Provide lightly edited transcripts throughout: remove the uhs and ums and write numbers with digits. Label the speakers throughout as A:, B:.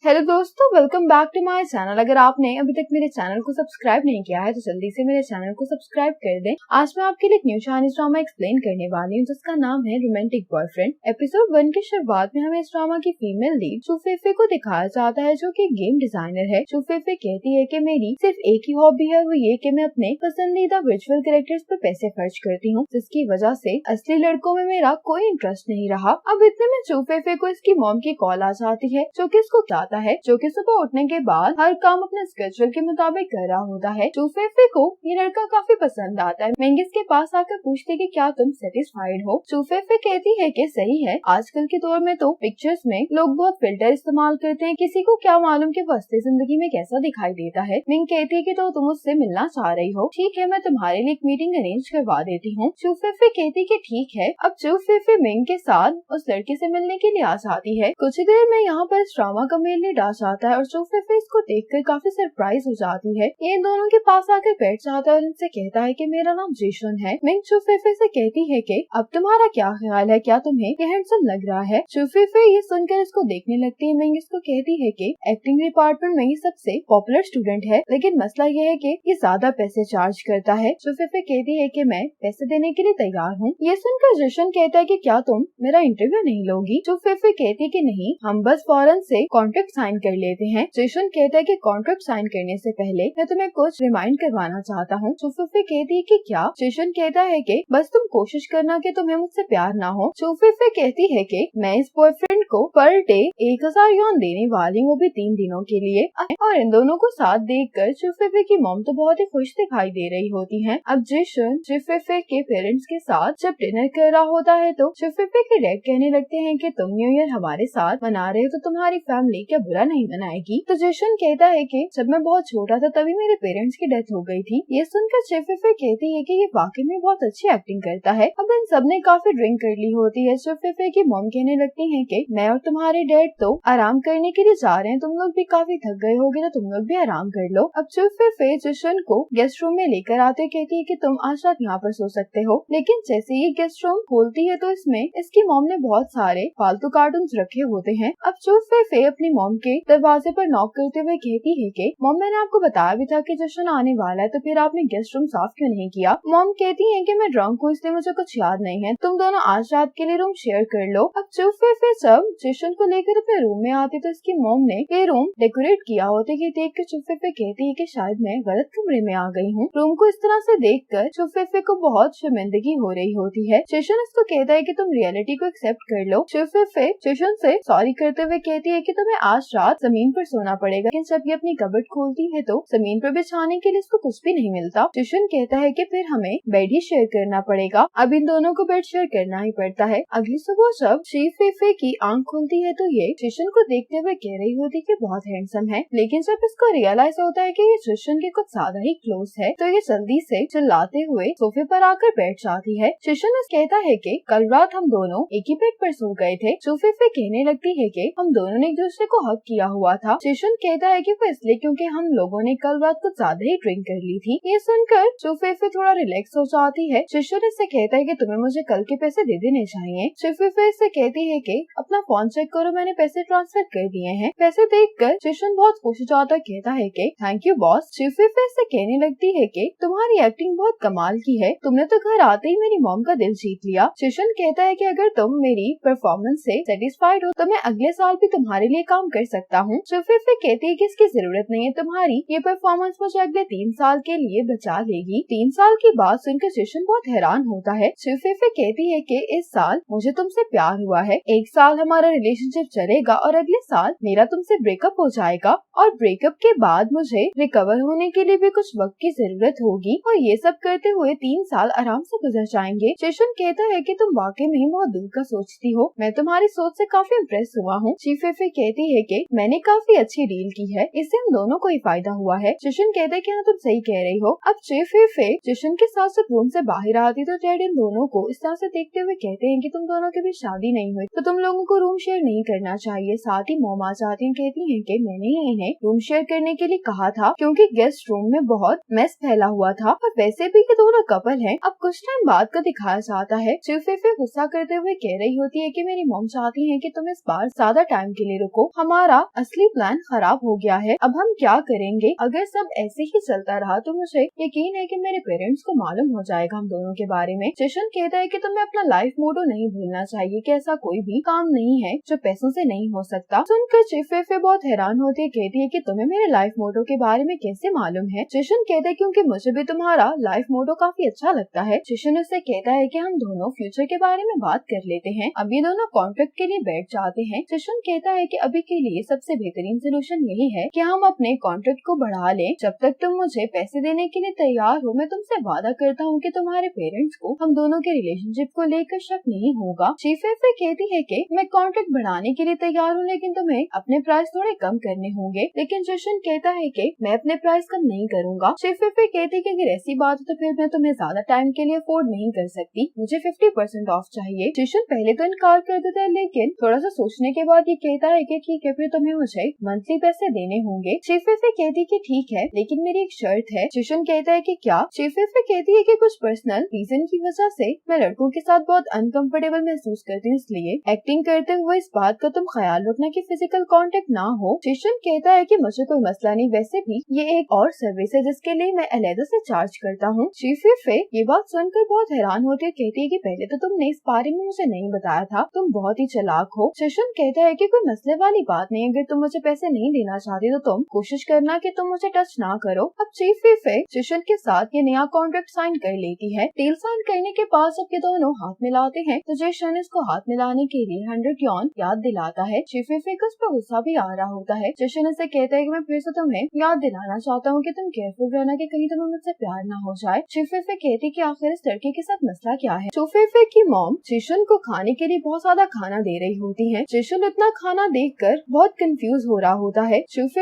A: Hello दोस्तों, welcome back to my channel. अगर आपने अभी तक मेरे चैनल को सब्सक्राइब नहीं किया है तो जल्दी से मेरे चैनल को सब्सक्राइब कर दें। आज मैं आपके लिए एक न्यू चाइनीज ड्रामा एक्सप्लेन करने वाली हूँ जिसका नाम है रोमांटिक बॉयफ्रेंड। एपिसोड 1 की शुरुआत में हमें इस ड्रामा की फीमेल लीड चू फेफे को दिखाया जाता है जो कि गेम डिजाइनर है। चू फेफे कहती है कि मेरी सिर्फ एक ही हॉबी है, वो ये कि मैं अपने पसंदीदा वर्चुअल कैरेक्टर्स पर पैसे खर्च करती हूँ, जिसकी वजह से असली लड़कों में मेरा कोई इंटरेस्ट नहीं रहा। अब इतने में चू फेफे को इसकी मॉम की कॉल आ जाती है जो कि इसको बताता है जो कि सुबह उठने के बाद हर काम अपने स्केड्यूल के मुताबिक कर रहा होता है। चू फेफे को ये लड़का काफी पसंद आता है। मेंग इसके पास आकर पूछती कि क्या तुम सेटिस्फाइड हो। चू फेफे कहती है कि सही है, आजकल के दौर में तो पिक्चर्स में लोग बहुत फिल्टर इस्तेमाल करते हैं, किसी को क्या मालूम कि वो असली जिंदगी में कैसा दिखाई देता है। मेंग कहती है कि तो तुम उससे मिलना चाह रही हो, ठीक है मैं तुम्हारे लिए एक मीटिंग अरेंज करवा देती हूँ। चू फेफे कहती कि ठीक है। अब चू फेफे मेंग के साथ उस लड़के से मिलने के लिए आ जाती है। कुछ देर में यहाँ पर इस ड्रामा का मेल लीड आ जाता है और चू फेफे इसको देखकर काफी सरप्राइज हो जाती है। ये इन दोनों के पास आकर बैठ जाता है और इनसे कहता है कि मेरा नाम जेशन है। मेंग चू फेफे से कहती है कि अब तुम्हारा क्या ख्याल है, क्या तुम्हें ये हैंडसम लग रहा है। चू फेफे ये सुनकर इसको देखने लगती है। मेंग इसको कहती है कि एक्टिंग डिपार्टमेंट में ये सबसे पॉपुलर स्टूडेंट है, लेकिन मसला ये है कि ये ज्यादा पैसे चार्ज करता है। चू फेफे कहती है कि मैं पैसे देने के लिए तैयार हूँ। ये सुनकर जेशन कहता है कि क्या तुम मेरा इंटरव्यू नहीं लोगी। चू फेफे कहती है कि नहीं, हम बस फौरन से कॉन्ट्रैक्ट साइन कर लेते हैं। जेशन कहता है कि कॉन्ट्रैक्ट साइन करने से पहले मैं तुम्हें कुछ रिमाइंड करवाना चाहता हूँ। चू फेफे कहती है कि क्या। जेशन कहता है कि बस तुम कोशिश करना कि तुम्हें मुझसे प्यार ना हो। चू फेफे कहती है कि मैं इस बॉयफ्रेंड को पर डे 1000 यौन देने वाली हूँ, वो भी 3 दिनों के लिए। और इन दोनों को साथ देखकर चू फेफे की मॉम तो बहुत ही खुश दिखाई दे रही होती है। अब जेशन चू फेफे के पेरेंट्स के साथ जब डिनर कर रहा होता है तो चू फेफे के डैड कहने लगते हैं कि तुम न्यू ईयर हमारे साथ मना रहे हो तो तुम्हारी फैमिली क्या बुरा नहीं मनाएगी। तो जेशन कहता है कि जब मैं बहुत छोटा था तभी मेरे पेरेंट्स की डेथ हो गई थी। ये सुनकर चू फेफे कहती है कि ये वाकई में बहुत अच्छी एक्टिंग करता है। अब इन सब ने काफी ड्रिंक कर ली होती है। चू फेफे की मॉम कहने लगती है कि मैं और तुम्हारे डैड तो आराम करने के लिए जा रहे हैं, तुम लोग भी काफी थक गए होगे तो तुम लोग भी आराम कर लो। अब चू फेफे जेशन को गेस्ट रूम में लेकर आते कहती है कि तुम आज रात यहाँ पर सो सकते हो, लेकिन जैसे ये गेस्ट रूम खोलती है तो इसमें इसकी मॉम ने बहुत सारे फालतू कार्टून रखे होते हैं। अब चू फेफे अपनी मॉम के दरवाजे पर नॉक करते हुए कहती है कि मॉम मैंने आपको बताया भी था कि जशन आने वाला है, तो फिर आपने गेस्ट रूम साफ क्यों नहीं किया। मॉम कहती है कि मैं ड्रंक हूँ इसलिए मुझे कुछ याद नहीं है, तुम दोनों आज रात के लिए रूम शेयर कर लो। अब चू फेफे जब जशन को लेकर अपने रूम में आती तो इसकी मॉम ने ये रूम डेकोरेट किया होता है। देख कर चू फेफे कहती है कि शायद मैं गलत कमरे में आ गई हूँ। रूम को इस तरह से देखकर चू फेफे को बहुत शर्मिंदगी हो रही होती है। जशन इसको कहता है कि तुम रियलिटी को एक्सेप्ट कर लो। चू फेफे जशन से सॉरी करते हुए कहती है कि तुम्हें आज रात जमीन पर सोना पड़ेगा, लेकिन जब ये अपनी कबर्ड खोलती है तो जमीन पर बिछाने के लिए इसको कुछ भी नहीं मिलता। जशन कहता है कि फिर हमें बेड ही शेयर करना पड़ेगा। अब इन दोनों को बेड शेयर करना ही पड़ता है। अगली सुबह जब चू फेफे की आंख खुलती है तो ये जशन को देखते हुए कह रही होती कि बहुत हैंडसम है, लेकिन जब इसको रियलाइज होता है कि ये जशन के कुछ ज्यादा ही क्लोज है तो ये जल्दी से चिल्लाते हुए सोफे पर आकर बैठ जाती है। जशन कहता है कि कल रात हम दोनों एक ही बेड पर सो गए थे। चू फेफे कहने लगती है कि हम दोनों ने एक दूसरे को हक किया हुआ था। जशन कहता है कि वो इसलिए क्योंकि हम लोगों ने कल रात कुछ ज्यादा ही ड्रिंक कर ली थी। ये सुनकर चू फेफे थोड़ा रिलैक्स हो जाती है। जशन इससे कहता है कि तुम्हें मुझे कल के पैसे दे देने चाहिए। चू फेफे इससे कहती है कि अपना फोन चेक करो, मैंने पैसे ट्रांसफर कर दिए हैं। पैसे देखकर जशन बहुत खुश हो जाता कहता है कि थैंक यू बॉस। चू फेफे इससे कहने लगती है कि तुम्हारी एक्टिंग बहुत कमाल की है, तुमने तो घर आते ही मेरी मॉम का दिल जीत लिया। जशन कहता है कि अगर तुम मेरी परफॉर्मेंस से सेटिस्फाइड हो तो मैं अगले साल भी तुम्हारे लिए काम कर सकता हूँ। चू फेफे कहती है कि इसकी जरूरत नहीं है, तुम्हारी ये परफॉर्मेंस मुझे अगले 3 साल के लिए बचा लेगी। 3 साल की बात सुनकर जशन बहुत हैरान होता है। चू फेफे कहती है कि इस साल मुझे तुमसे प्यार हुआ है, 1 साल हमारा रिलेशनशिप चलेगा और अगले साल मेरा तुमसे ब्रेकअप हो जाएगा और ब्रेकअप के बाद मुझे रिकवर होने के लिए भी कुछ वक्त की जरूरत होगी और ये सब करते हुए 3 साल आराम से गुजर जाएंगे। जशन कहता है कि तुम वाकई में बहुत दूर का सोचती हो, मैं तुम्हारी सोच से काफी इम्प्रेस हुआ हूँ। चू फेफे कहती है कि मैंने काफी अच्छी डील की है, इससे हम दोनों को ही फायदा हुआ है। जशन कहता है कि हाँ तुम सही कह रही हो। अब चू फेफे जशन के साथ जब रूम से बाहर आती तो डैड इन दोनों को इस तरह से देखते हुए कहते हैं कि तुम दोनों के बीच शादी नहीं हुई तो तुम लोगों को रूम शेयर नहीं करना चाहिए। साथ ही मॉम आ जाती है, कहती है कि मैंने ही इन्हें रूम शेयर करने के लिए कहा था क्योंकि गेस्ट रूम में बहुत मेस फैला हुआ था और वैसे भी ये दोनों कपल हैं। अब कुछ टाइम बाद को दिखाया जाता है। चू फेफे गुस्सा करते हुए कह रही होती है कि मेरी मॉम चाहती है कि तुम इस बार ज्यादा टाइम के लिए रुको, हमारा असली प्लान खराब हो गया है, अब हम क्या करेंगे? अगर सब ऐसे ही चलता रहा तो मुझे यकीन है कि मेरे पेरेंट्स को मालूम हो जाएगा हम दोनों के बारे में। जिशन कहता है कि तुम्हें अपना लाइफ मोटो नहीं भूलना चाहिए कि ऐसा कोई भी काम नहीं है जो पैसों से नहीं हो सकता। सुनकर चीफ बहुत हैरान होती है, कहती है कि तुम्हें मेरे लाइफ मोटो के बारे में कैसे मालूम है? जिशन कहता है क्योंकि मुझे भी तुम्हारा लाइफ मोटो काफी अच्छा लगता है। जिशन उससे कहता है कि हम दोनों फ्यूचर के बारे में बात कर लेते हैं। अब ये दोनों कॉन्ट्रैक्ट के लिए बैठ जाते हैं। जिशन कहता है कि अभी के लिए सबसे बेहतरीन सोल्यूशन यही है कि हम अपने कॉन्ट्रैक्ट को बढ़ा लें। जब तक तुम मुझे पैसे देने के लिए तैयार हो, मैं तुमसे वादा करता हूँ कि तुम्हारे पेरेंट्स को हम दोनों के रिलेशनशिप को लेकर शक नहीं होगा। चीफ कहती है कि मैं कॉन्ट्रैक्ट बढ़ाने के लिए तैयार हूँ, लेकिन तुम्हें अपने प्राइस थोड़े कम करने होंगे। लेकिन जिशन कहता है कि मैं अपने प्राइस कम नहीं करूँगा। चीफ कहती है कि अगर ऐसी बात है तो फिर मैं तुम्हें ज्यादा टाइम के लिए अफोर्ड नहीं कर सकती, मुझे 50% ऑफ चाहिए। जिशन पहले तो इनकार कर देता है, लेकिन थोड़ा सा सोचने के बाद ये कहता है कि ठीक है, फिर तुम्हें मुझे मंथली पैसे देने होंगे। चीफ कहती है कि ठीक है, लेकिन मेरी एक शर्त है। जिशन कहता है कि क्या? चीफ कहती है कि कुछ पर्सनल रीजन की वजह से मैं लड़कों के साथ बहुत अनकंफर्टेबल महसूस करती हूँ, इसलिए एक्टिंग करते हुए इस बात का तुम ख्याल रखना कि फिजिकल कांटेक्ट ना हो। जिशन कहता है कि मुझे कोई मसला नहीं, वैसे भी ये एक और सर्विस है जिसके लिए मैं अलग से चार्ज करता हूँ। चीफ ये बात सुनकर बहुत हैरान होती है, कहती है कि पहले तो तुमने इस बारे में मुझे नहीं बताया था, तुम बहुत ही चालाक हो। जिशन कहता है कि कोई मसले वाली बात नहीं, अगर तुम मुझे पैसे नहीं देना चाहती तो तुम कोशिश करना कि तुम मुझे टच ना करो। अब चीफ जिशन के साथ ये नया कॉन्ट्रैक्ट साइन कर लेती है। डील साइन करने के बाद जब ये दोनों हाथ मिलाते हैं तो जिशन इसको हाथ मिलाने के लिए 100 यॉन याद दिलाता है। चीफ को उस पर गुस्सा भी आ रहा होता है। जिशन इसे कहता है कि मैं फिर से तुम्हें याद दिलाना चाहता हूँ कि तुम केयरफुल रहना कि कहीं तुम्हें मुझसे प्यार ना हो जाए। चीफ कहती कि आखिर इस लड़के के साथ मसला क्या है। चीफ की मॉम जिशन को खाने के लिए बहुत ज्यादा खाना दे रही होती है। जिशन इतना खाना देखकर बहुत कंफ्यूज हो रहा होता है। चीफ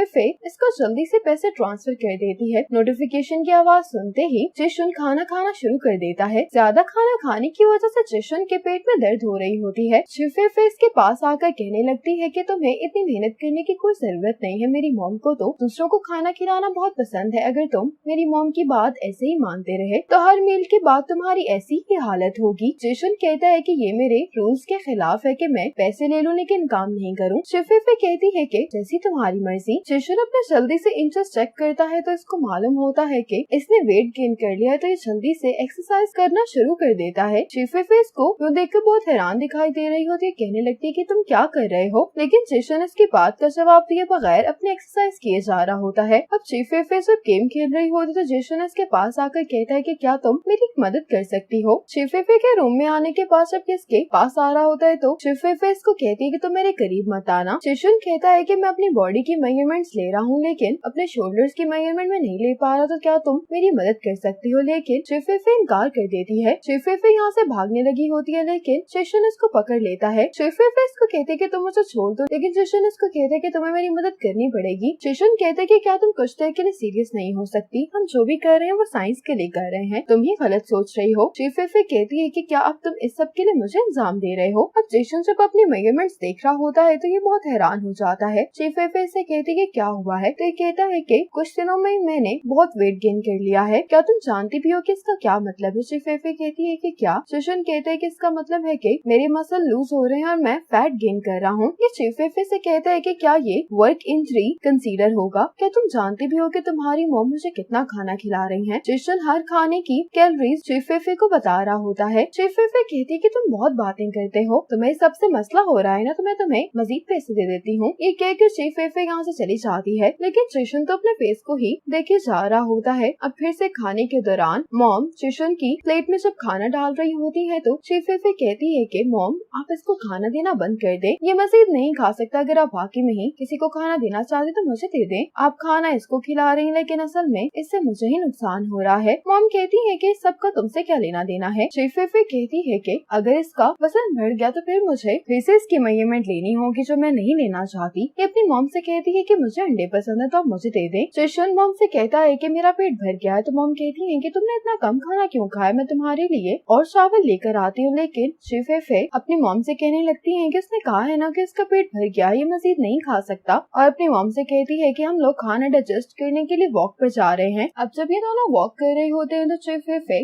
A: इसको जल्दी से पैसे ट्रांसफर कर देती है। नोटिफिकेशन की आवाज सुनते ही जिशन खाना खाना शुरू कर देता है। ज्यादा खाना खाने की वजह से जिशन के पेट में दर्द हो रही होती है। चीफ इसके पास आकर कहने लगती है कि तुम्हें इतनी मेहनत करने की कोई जरूरत नहीं है, मेरी मॉम को तो दूसरों को खाना खिलाना बहुत पसंद है। अगर तुम मेरी मॉम की बात ऐसे ही मानते रहे तो हर मील के बाद तुम्हारी ऐसी ही हालत होगी। जिशन कहता है कि ये मेरे रूल्स के खिलाफ है कि मैं पैसे ले लूं लेकिन काम नहीं करूं। चीफ कहती है कि जैसी तुम्हारी मर्जी। जिशन अपने जल्दी से इंचेस चेक करता है तो इसको मालूम होता है कि इसने वेट गेन कर लिया है, तो ये जल्दी से एक्सरसाइज करना शुरू कर देता है। चीफ इसको देखकर बहुत हैरान दिखाई दे रही होती है, कहने लगती है कि तुम क्या कर रहे हो, लेकिन जिशन इसकी बात का जवाब दिए बगैर अपने एक्सरसाइज किए जा रहा होता है। अब चीफ जब गेम खेल रही होती तो जिशन इसके पास आकर कहता है कि क्या तुम मेरी मदद कर सकती हो। चीफ के रूम में आने के बाद जब इसके पास आ रहा होता है तो चीफ इसको कहती है कि तुम मेरे करीब मत आना। जिशन कहता है कि मैं अपनी बॉडी की मेजरमेंट्स ले रहा हूँ, लेकिन अपने शोल्डर्स की मेजरमेंट में नहीं ले पा रहा, तो क्या तुम मेरी मदद कर सकती हो। लेकिन चीफ इनकार कर देती है। चीफ यहाँ से भागने लगी होती है, लेकिन जिशन इसको पकड़ लेता है। चीफ इसको कहते हैं कि तुम मुझे छोड़ दो, लेकिन जिशन इसको कहते हैं कि तुम्हें मेरी मदद करनी पड़ेगी। जिशन कहते हैं कि क्या तुम कुछ देर के लिए सीरियस नहीं हो सकती, हम जो भी कर रहे हैं वो साइंस के लिए कर रहे हैं, तुम ही गलत सोच रही हो। चीफ कहती है कि क्या अब तुम इस सब के लिए मुझे इल्जाम दे रहे हो। अब जिशन जब अपनी मेजरमेंट्स देख रहा होता है तो ये बहुत हैरान हो जाता है। चीफ से कहती है कि क्या हुआ है, तो ये कहता है कि कुछ दिनों में मैंने बहुत वेट गेन कर लिया है, क्या तुम जानती भी हो कि इसका क्या मतलब है। चीफ कहती है कि क्या। जिशन कहते हैं कि इसका मतलब है कि मेरे मसल लूज हो रहे हैं और मैं फैट गेन कर रहा हूँ। ये चीफ से कहता है कि क्या ये वर्क इंजरी कंसीडर होगा, क्या तुम जानती भी हो कि तुम्हारी मॉम मुझे कितना खाना खिला रही है। जिशन हर खाने की कैलोरीज चीफ को बता रहा होता है। चीफ कहती है कि तुम बहुत बातें करते हो, तुम्हें सबसे मसला हो रहा है ना, तो मैं तुम्हें मजीद पैसे दे देती हूँ। ये कहकर चीफ यहाँ से चली जाती है, लेकिन जिशन तो अपने फेस को ही देखे जा रहा होता है। अब फिर से खाने के दौरान मॉम जिशन की प्लेट में जब खाना डाल रही होती है तो चीफ कहती है कि मॉम आप इसको खाना देना बंद कर दे, ये मजीद नहीं खा सकता, अगर आप वाकई में ही किसी को खाना देना चाहते तो मुझे दे दे, आप खाना इसको खिला रही हैं लेकिन असल में इससे मुझे ही नुकसान हो रहा है। मॉम कहती है कि सबका तुमसे क्या लेना देना है। चीफ कहती है कि अगर इसका वजन बढ़ गया तो फिर मुझे फिर से इसकी मेजरमेंट लेनी होगी जो मैं नहीं लेना चाहती। ये अपनी मॉम से कहती है कि मुझे अंडे पसंद है तो आप मुझे दे दे। जिशन मॉम से कहता है कि मेरा पेट भर गया है, तो मॉम कहती है कि तुमने इतना कम खाना क्यों खाया, मैं तुम्हारे लिए और चावल लेकर आती हूँ। लेकिन चीफ अपनी मॉम से कहने लगती है कि उसने कहा है ना कि इसका पेट भर गया, ये मजीद नहीं खा सकता, और अपनी मॉम से कहती है कि हम लोग खाना डाइजेस्ट करने के लिए वॉक पर जा रहे हैं। अब जब ये दोनों वॉक कर रहे होते हैं तो चीफ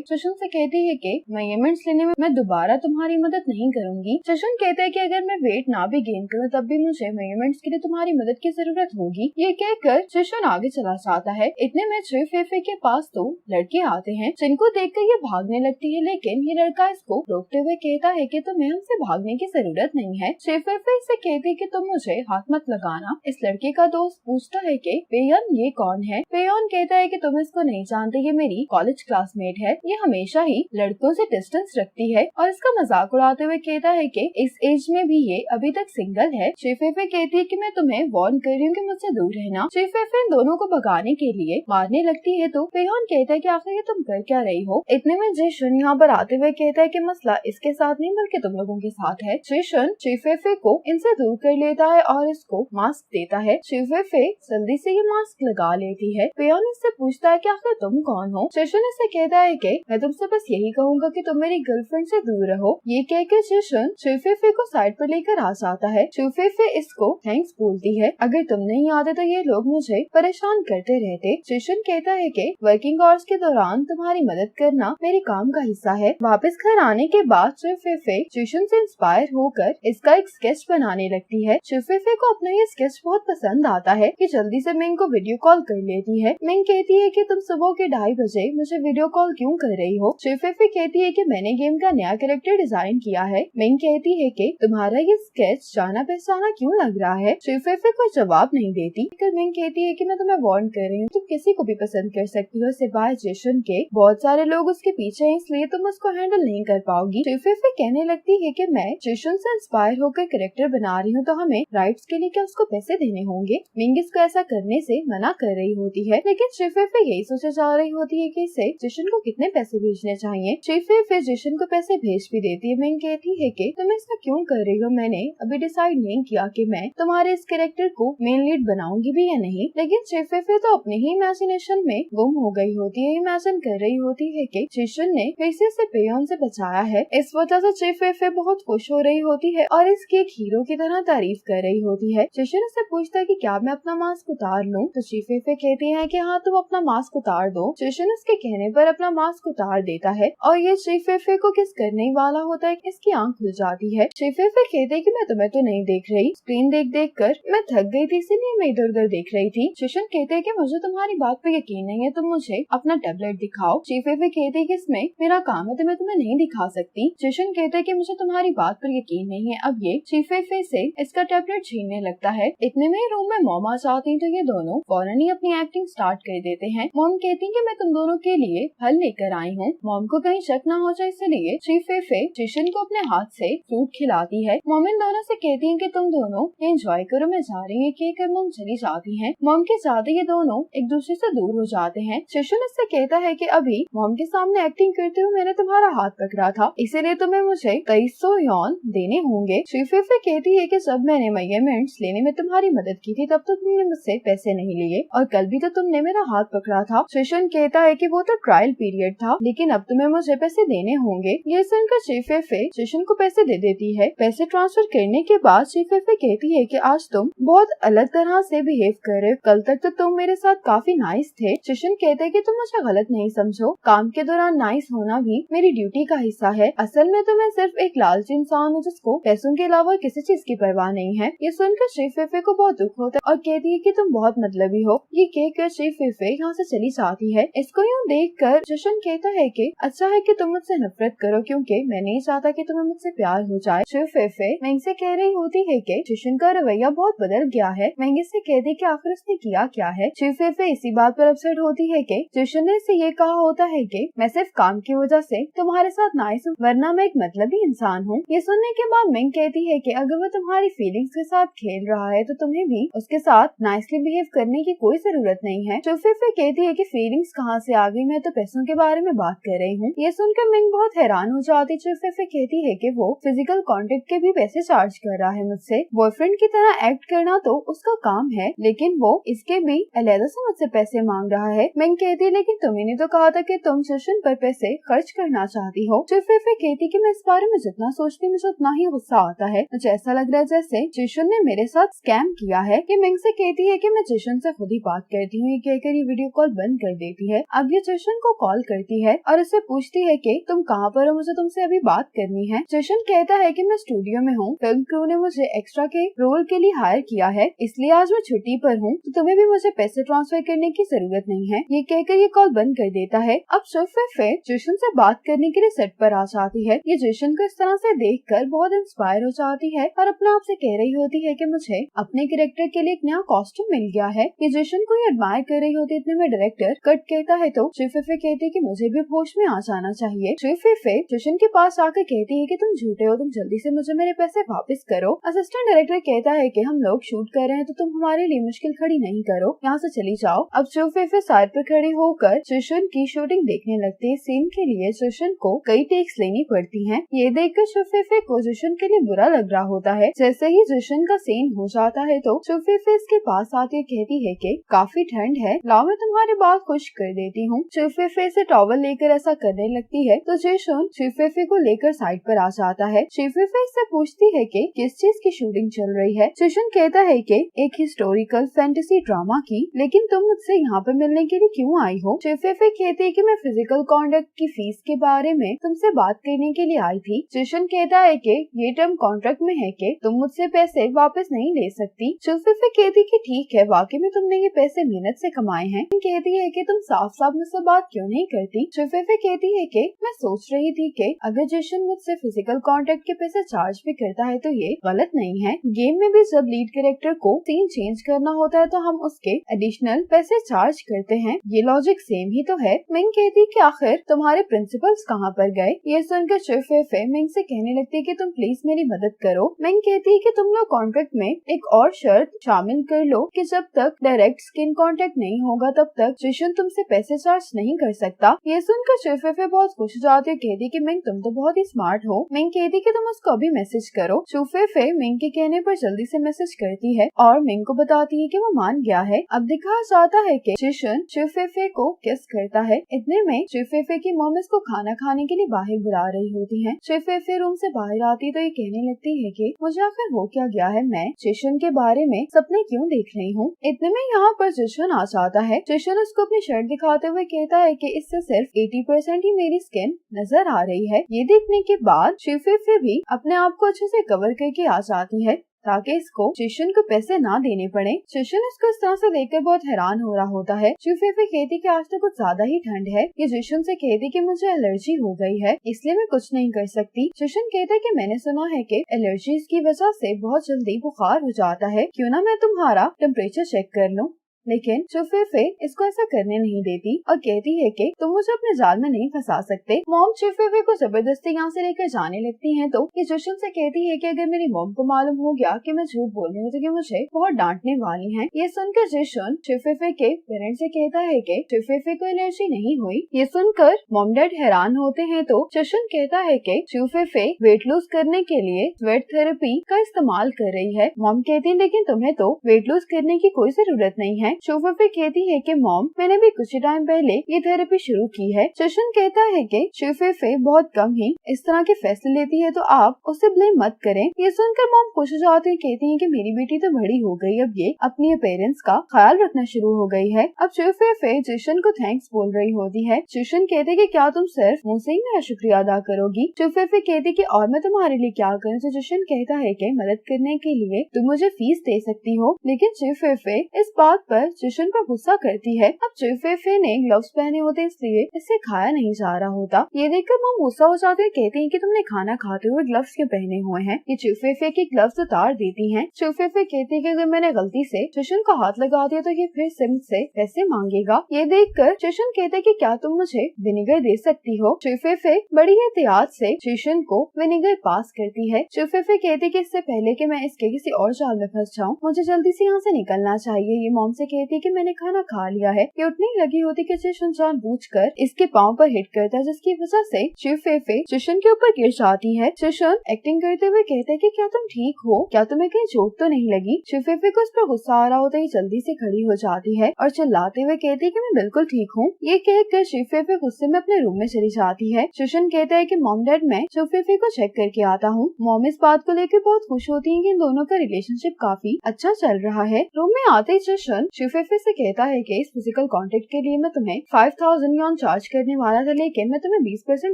A: जिशन से कहती है कि मेजरमेंट्स लेने में मैं दोबारा तुम्हारी मदद नहीं करूंगी। जिशन कहते हैं कि अगर मैं वेट ना भी गेन करूँ तब भी मुझे मेजरमेंट्स के लिए तुम्हारी मदद की जरूरत होगी। ये कहकर जिशन आगे चला जाता है। इतने में चीफेफे के पास तो लड़के आते हैं जिनको देखकर ये भागने लगती है, लेकिन ये लड़का इसको रोकते हुए कहता है कि तुम्हें हमसे भागने की जरूरत नहीं है। चीफेफे इससे कहती है कि तुम मुझे हाथ मत लगाना। इस लड़के का दोस्त पूछता है कि पेयन ये कौन है। पेयन कहता है कि तुम इसको नहीं जानते, ये मेरी कॉलेज क्लासमेट है। ये हमेशा ही लड़कों से डिस्टेंस रखती है और इसका मजाक उड़ाते हुए कहता है कि इस एज में भी ये अभी तक सिंगल है। चीफेफे कहती है कि मैं तुम्हें वार्न कर रही हूँ कि मुझसे दूर रहना। चीफेफे इन दोनों को भगाने के लिए मारने लगती है तो पेयन कहता है कि आखिर ये तुम कर क्या रही हो। इतने में जिशन यहाँ पर आते हुए कहता है कि मसला इसके साथ नहीं बल्कि तुम लोगों के साथ है। जिशन चीफेफे को इनसे दूर कर लेता है और इसको मास्क देता है। चीफेफे जल्दी से ये मास्क लगा लेती है। पेयन इससे पूछता है कि आखिर तुम कौन हो। जिशन इससे कहता है कि मैं तुमसे बस यही कहूँगा कि तुम मेरी गर्लफ्रेंड से दूर रहो। ये कहकर जिशन चीफेफे को साइड पर लेकर आ जाता है। चीफेफे इसको थैंक्स बोलती है। अगर तुम नहीं आते तो ये लोग मुझे परेशान करते रहते। जिशन कहता है कि वर्किंग आवर्स के दौरान तुम्हारी मदद करना मेरे काम का हिस्सा है। वापस घर आने के बाद चीफेफे जिशन से इंस्पायर होकर इसका एक स्केच बनाने लगती है। चीफेफे को अपना ये स्केच बहुत पसंद आता है कि जल्दी से मिंग को वीडियो कॉल कर लेती है। मिंग कहती है कि तुम सुबह के 2:30 बजे मुझे वीडियो कॉल क्यों कर रही हो। चीफेफे कहती है कि मैंने गेम का नया कैरेक्टर डिजाइन किया है। मिंग कहती है कि तुम्हारा ये स्केच जाना पहचाना क्यों लग रहा है। चीफेफे कोई जवाब नहीं देती। मिंग कहती है कि मैं तुम्हें वार्न कर रही हूँ, तुम किसी को भी पसंद कर सकती हो सिवाय जिशन के। बहुत सारे लोग उसके पीछे हैं इसलिए तुम उसको हैंडल नहीं कर पाओगी। चीफेफे कहने लगती है कि मैं जिशन से इंस्पायर होकर कैरेक्टर बना रही हूँ तो हमें राइट्स के लिए क्या उसको पैसे देने होंगे। मिंग इसको ऐसा करने से मना कर रही होती है, लेकिन चीफेफे यही सोचे जा रही होती है कि इसे जिशन को कितने पैसे भेजने चाहिए। चीफेफे जिशन को पैसे भेज भी देती है। मिंग कहती है कि तुम ऐसा क्यों कर रही हो, मैंने अभी डिसाइड नहीं किया कि मैं तुम्हारे इस कैरेक्टर को मेन लीड बनाऊंगी भी या नहीं। लेकिन चीफेफे तो अपने ही इमेजिनेशन में गुम हो गई होती है। इमेजिन कर रही होती है कि जिशन ने फिर से पेयन से बचाया है। इस वजह से चीफेफे बहुत खुश हो रही होती है और इसकी एक हीरो की तरह तारीफ कर रही होती है। जिशन से पूछता है कि क्या मैं अपना मास्क उतार लूं, तो चीफेफे कहती है कि हाँ तुम अपना मास्क उतार दो। जिशन उसके कहने पर अपना मास्क उतार देता है और ये चीफेफे को किस करने वाला होता है। इसकी आंख खुल जाती है। चीफेफे कहते है कि मैं तुम्हें तो नहीं देख रही, स्क्रीन देख देख कर मैं थक गई थी इसीलिए मैं इधर उधर देख रही थी। जिशन कहते है कि मुझे तुम्हारी बात पर यकीन नहीं है, तुम मुझे अपना टैबलेट दिखाओ। चीफेफे कहते है कि इसमें मेरा काम है तो मैं तुम्हें नहीं दिखा सकती। जिशन कहते है कि मुझे तुम्हारी बात पर यकीन नहीं है। अब ये चीफेफे से इसका टैबलेट छीनने लगता है। इतने में रूम में मॉम आ जाती है तो ये दोनों फौरन ही अपनी एक्टिंग स्टार्ट कर देते हैं। मॉम कहती है कि मैं तुम दोनों के लिए फल लेकर आई हूँ। मॉम को कहीं शक न हो जाए इसलिए चीफेफे जिशन को अपने हाथ से फ्रूट खिलाती है। मॉम इन दोनों से कहती है कि तुम दोनों एंजॉय करो, मैं जा रही हूँ। कहकर मॉम चली जाती है। मॉम के जाते ये दोनों एक दूसरे से दूर हो जाते हैं। जिशन इससे कहता है कि अभी मॉम के सामने एक्टिंग करते हुए मैंने तुम्हारा हाथ पकड़ा था, इसीलिए तुम्हें मुझे 2300 यॉन देने होंगे। चीफेफे कहती है कि जब मैंने मेजरमेंट्स लेने में तुम्हारी मदद की थी तब तो तुमने मुझसे पैसे नहीं लिए और कल भी तो तुमने मेरा हाथ पकड़ा था। जिशन कहता है कि वो तो ट्रायल पीरियड था, लेकिन अब तुम्हें मुझे पैसे देने होंगे। ये सुनकर चीफेफे जिशन को पैसे दे देती है। पैसे ट्रांसफर करने के बाद चीफेफे कहती है कि आज तुम बहुत अलग तरह से बिहेव कर रहे हो, कल तक तो तुम मेरे साथ काफी नाइस थे। जिशन कहते है कि तुम मुझे गलत नहीं समझो, काम के दौरान नाइस होना भी मेरी ड्यूटी का हिस्सा है। असल में तो मैं सिर्फ एक लालची इंसान हूँ जिसको पैसों के अलावा किसी चीज की परवाह नहीं है। ये सुनकर चीफेफे को बहुत दुख होता है और कहती है कि तुम बहुत मतलबी हो। ये कहकर चीफेफे यहाँ से चली जाती है। इसको यूँ देखकर जिशन कहता है कि अच्छा है कि तुम मुझसे नफरत करो क्योंकि मैं नहीं चाहता कि तुम्हें मुझसे प्यार हो जाए। चीफेफे मिंग से कह रही होती है कि जिशन का रवैया बहुत बदल गया है। मिंग से कहती कि आखिर उसने किया क्या है। चीफेफे इसी बात पर अपसेट होती है कि जिशन ने इसे ये कहा होता है कि मैं सिर्फ काम की वजह से तुम्हारे साथ नाइस हूँ, वरना मैं एक मतलबी इंसान हूँ। ये सुनने के बाद मिंग कहती है कि अगर वो तुम्हारी फीलिंग्स के साथ खेल रहा है तो तुम्हें भी उसके साथ नाइसली बिहेव करने की कोई जरूरत नहीं है। चीफेफे कहती है कि फीलिंग्स कहाँ से आ गई, मैं तो पैसों के बारे में बात कर रही हूँ। ये सुनकर मिंग बहुत हैरान हो जाती। चीफेफे कहती है कि वो फिजिकल कांटेक्ट के भी पैसे चार्ज कर रहा है मुझसे। बॉयफ्रेंड की तरह एक्ट करना तो उसका काम है, लेकिन वो इसके भी अलग से मुझसे पैसे मांग रहा है। मिंग कहती है लेकिन तुमने तो कहा था कि तुम जिशन पर पैसे खर्च करना चाहती हो। चीफेफे कहती कि मैं इस बारे में जितना सोचती हूँ मुझे उतना ही गुस्सा आता है। मुझे ऐसा लग रहा है जैसे जिशन ने मेरे साथ स्कैम किया है। ये मिंग से कहती है कि मैं जिशन से खुद ही बात करती हूँ। ये कहकर ये वीडियो कॉल बंद कर देती है। अब ये जिशन को कॉल करती है और उससे पूछती है कि तुम कहाँ पर हो, मुझे तुमसे अभी बात करनी है। जिशन कहता है कि मैं स्टूडियो में हूँ, फिल्म क्रू ने मुझे एक्स्ट्रा के रोल के लिए हायर किया है, इसलिए आज मैं छुट्टी पर हूँ, तो तुम्हें भी मुझे पैसे ट्रांसफर करने की जरूरत नहीं है। ये कहकर ये कॉल बंद कर देता है। अब फिर जिशन से बात करने के लिए सेट पर आ जाती है। ये जिशन को इस तरह से देखकर बहुत इंस्पायर हो जाती है और अपने आप से कह रही होती है कि मुझे अपने कैरेक्टर के लिए एक नया कॉस्ट्यूम मिल गया है। ये जिशन को एडमायर कर रही होती है। इतने में डायरेक्टर कट कहता है तो शिफे कहती है कि मुझे भी होश में आ जाना चाहिए। शिफे जिशन के पास आकर कहती है कि तुम झूठे हो, तुम जल्दी से मुझे मेरे पैसे वापस करो। असिस्टेंट डायरेक्टर कहता है कि हम लोग शूट कर रहे हैं तो तुम हमारे लिए मुश्किल खड़ी नहीं करो, यहाँ से चली जाओ। अब शिफे साइड पर खड़ी होकर जिशन की शूटिंग देखने लगती है। सीन के लिए जिशन को कई टेक्स लेनी पड़ती हैं। ये देखकर शिफे को जिशन के लिए बुरा लग रहा होता है। जैसे ही जिशन का सीन हो जाता है तो शिफे इसके पास आती कहती है कि काफी ठंड है, लाओ मैं तुम्हारे बाल खुश्क कर देती हूँ। शिफे से टॉवल लेकर ऐसा करने लगती है तो जिशन शिफे को लेकर साइड पर आ जाता है। शिफे इससे पूछती है कि किस चीज की शूटिंग चल रही है। जिशन कहता है कि एक हिस्टोरिकल फैंटेसी ड्रामा की, लेकिन तुम मुझसे यहाँ पे मिलने के लिए क्यों आई हो? शिफे कहती है कि मैं फिजिकल कॉन्डक्ट की फीस के बारे में तुमसे बात करने के लिए आई थी। जिशन कहता है कि ये टर्म कॉन्ट्रैक्ट में है कि तुम मुझसे पैसे वापस नहीं ले सकती। शिफे कहती कि ठीक है, वाकई में तुमने ये पैसे मेहनत से कमाए हैं। कहती है कि तुम साफ साफ मुझसे बात क्यों नहीं करती? शिफे कहती है कि मैं सोच रही थी कि अगर जिशन मुझसे फिजिकल कॉन्टेक्ट के पैसे चार्ज भी करता है तो ये गलत नहीं है। गेम में भी जब लीड कैरेक्टर को सीन चेंज करना होता है तो हम उसके एडिशनल पैसे चार्ज करते हैं, ये लॉजिक सेम ही तो है। मिंग कहती कि आखिर तुम्हारे प्रिंसिपल्स कहाँ पर गए? ये सुनकर शिफे मिंग से कहने लगती है कि तुम प्लीज मेरी मदद करो। मिंग कहती है कि तुम लोग कॉन्ट्रैक्ट में एक और शर्त शामिल कर लो कि जब तक डायरेक्ट स्किन कांटेक्ट नहीं होगा तब तक जिशन तुमसे पैसे चार्ज नहीं कर सकता। ये सुनकर शिफे बहुत खुश हो जाती है। कहती कि मिंग तुम तो बहुत ही स्मार्ट हो। मिंग कहती कि तुम उसको अभी मैसेज करो। शिफे मिंग के कहने पर जल्दी से मैसेज करती है और मिंग को बताती है कि वो मान गया है। अब दिखाया जाता है कि जिशन शिफे को किस करता है। इतने में शिफे की मॉम इसको खाना खाने के लिए बाहर बुला रही होती है। शिफे रूम से बाहर आती तो ये कहने लगती है कि मुझे आखिर हो क्या गया है, मैं जिशन के बारे में सपने क्यों देख रही हूँ। इतने में यहाँ पर जिशन आ जाता है। जिशन उसको अपनी शर्ट दिखाते हुए कहता है कि इससे सिर्फ 80% ही मेरी स्किन नजर आ रही है। ये देखने के बाद शिफे भी अपने आप को अच्छे से कवर करके आ जाती है ताकि इसको जिशन को पैसे ना देने पड़े। जिशन इसको इस तरह से देखकर बहुत हैरान हो रहा होता है। शिफे कहती कि आज तो कुछ ज्यादा ही ठंड है। ये जिशन से कहती कि मुझे एलर्जी हो गई है, इसलिए मैं कुछ नहीं कर सकती। जिशन कहता है कि मैंने सुना है कि एलर्जीज की वजह से बहुत जल्दी बुखार हो जाता है, क्यों ना मैं तुम्हारा टेम्परेचर चेक कर लूं। लेकिन शिफे इसको ऐसा करने नहीं देती और कहती है कि तुम मुझे अपने जाल में नहीं फंसा सकते। मॉम शिफे को जबरदस्ती यहाँ से लेकर जाने लगती हैं तो ये जिशन से कहती है कि अगर मेरी मॉम को मालूम हो गया कि मैं झूठ बोल रही हूँ तो मुझे बहुत डांटने वाली हैं। ये सुनकर जिशन शिफे के पेरेंट्स से कहता है कि शिफे को एलर्जी नहीं हुई। ये सुनकर मॉम डैड हैरान होते हैं तो जिशन कहता है कि शिफे वेट लूज करने के लिए स्वेट थेरेपी का इस्तेमाल कर रही है। मॉम कहती है लेकिन तुम्हें तो वेट लूज करने की कोई जरूरत नहीं है। शिफे कहती है कि मॉम मैंने भी कुछ टाइम पहले ये थेरेपी शुरू की है। जिशन कहता है कि शिफे बहुत कम ही इस तरह के फैसले लेती है तो आप उसे ब्लेम मत करें। ये सुनकर मॉम खुश हो जाती है। कहती है कि मेरी बेटी तो बड़ी हो गई, अब ये अपनी पेरेंट्स का ख्याल रखना शुरू हो गई है। अब शिफे जिशन को थैंक्स बोल रही होती है। जिशन कहते कि क्या तुम सिर्फ मुझ से ही मेरा शुक्रिया अदा करोगी? शिफे कहती कि और मैं तुम्हारे लिए क्या करूँ? तो जिशन कहता है कि मदद करने के लिए तुम मुझे फीस दे सकती हो। लेकिन शिफे इस बात पर जिशन पर गुस्सा करती है। अब शिफे ने ग्लव्स पहने होते इसलिए इससे खाया नहीं जा रहा होता। ये देखकर मॉम गुस्सा हो जाती है। कहती है कि तुमने खाना खाते हुए ग्लव्स क्यों पहने हुए हैं? ये शिफे के ग्लव्स उतार देती हैं। शिफे कहती है कि अगर मैंने गलती से जिशन को हाथ लगा दिया तो ये फिर से मुझसे पैसे मांगेगा। ये देखकर जिशन कहते है कि क्या तुम मुझे विनेगर दे सकती हो? शिफे बड़ी एहतियात से जिशन को विनेगर पास करती है। शिफे कहती कि इससे पहले कि मैं इसके किसी और जाल में फंस जाऊं मुझे जल्दी से यहाँ से निकलना चाहिए। ये मॉम से कहती है कि मैंने खाना खा लिया है। ये उतनी लगी होती कि जिशन जानबूझकर इसके पाँव पर हिट करता है जिसकी वजह से शिफे जिशन के ऊपर गिर जाती है। जिशन एक्टिंग करते हुए कहते हैं कि क्या तुम ठीक हो? क्या तुम्हें कहीं चोट तो नहीं लगी? शिफे को उस पर गुस्सा आ रहा होता है। जल्दी से खड़ी हो जाती है और चिल्लाते हुए कहती है कि मैं बिल्कुल ठीक हूँ। ये कहकर शिफे गुस्से में अपने रूम में चली जाती है। जिशन कहता है कि मॉम डैड मैं शिफे को चेक करके आता हूँ। मॉम इस बात को लेकर बहुत खुश होती है कि इन दोनों का रिलेशनशिप काफी अच्छा चल रहा है। रूम में आते ही जिशन चुफेफे से कहता है कि इस फिजिकल कॉन्टेक्ट के लिए मैं तुम्हें 5000 यॉन चार्ज करने वाला था, लेकिन मैं तुम्हें 20%